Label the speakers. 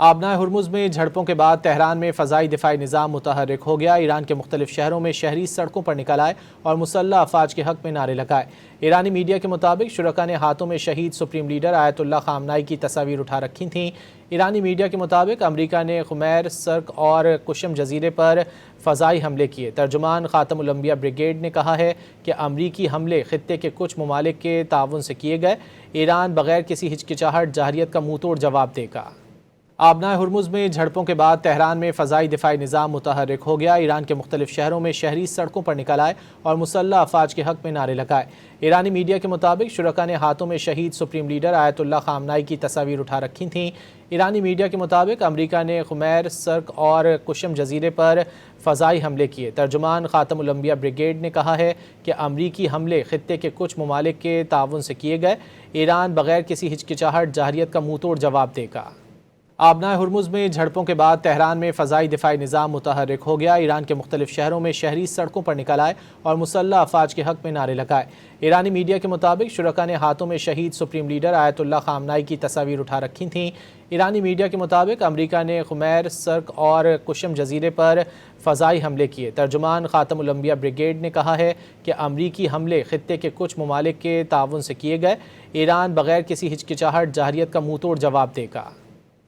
Speaker 1: آبنائے ہرمز میں جھڑپوں کے بعد تہران میں فضائی دفاعی نظام متحرک ہو گیا۔ ایران کے مختلف شہروں میں شہری سڑکوں پر نکل آئے اور مسلح افواج کے حق میں نعرے لگائے۔ ایرانی میڈیا کے مطابق شرکاء نے ہاتھوں میں شہید سپریم لیڈر آیت اللہ خامنائی کی تصاویر اٹھا رکھی تھیں۔ ایرانی میڈیا کے مطابق امریکہ نے خمیر سرک اور کشم جزیرے پر فضائی حملے کیے۔ ترجمان خاتم الانبیاء بریگیڈ نے کہا ہے کہ امریکی حملے خطے کے کچھ ممالک کے تعاون سے کیے گئے۔ ایران بغیر کسی ہچکچاہٹ جارحیت کا منہ توڑ جواب دے گا۔ آبنائے ہرمز میں جھڑپوں کے بعد تہران میں فضائی دفاعی نظام متحرک ہو گیا۔ ایران کے مختلف شہروں میں شہری سڑکوں پر نکل آئے اور مسلح افواج کے حق میں نعرے لگائے۔ ایرانی میڈیا کے مطابق شرکاء نے ہاتھوں میں شہید سپریم لیڈر آیت اللہ خامنائی کی تصاویر اٹھا رکھی تھیں۔ ایرانی میڈیا کے مطابق امریکہ نے خمیر سرک اور کشم جزیرے پر فضائی حملے کیے۔ ترجمان خاتم الانبیاء بریگیڈ نے کہا ہے کہ امریکی حملے خطے کے کچھ ممالک کے تعاون سے کیے گئے۔ ایران بغیر کسی ہچکچاہٹ جارحیت کا منہ توڑ جواب دے گا۔ آبنائے ہرمز میں جھڑپوں کے بعد تہران میں فضائی دفاعی نظام متحرک ہو گیا۔ ایران کے مختلف شہروں میں شہری سڑکوں پر نکل آئے اور مسلح افواج کے حق میں نعرے لگائے۔ ایرانی میڈیا کے مطابق شرکاء نے ہاتھوں میں شہید سپریم لیڈر آیت اللہ خامنائی کی تصاویر اٹھا رکھی تھیں۔ ایرانی میڈیا کے مطابق امریکہ نے خمیر سرک اور کشم جزیرے پر فضائی حملے کیے۔ ترجمان خاتم الانبیاء بریگیڈ نے کہا ہے کہ امریکی حملے خطے کے کچھ ممالک کے تعاون سے کیے گئے۔ ایران بغیر کسی ہچکچاہٹ جارحیت کا منہ توڑ جواب دے گا۔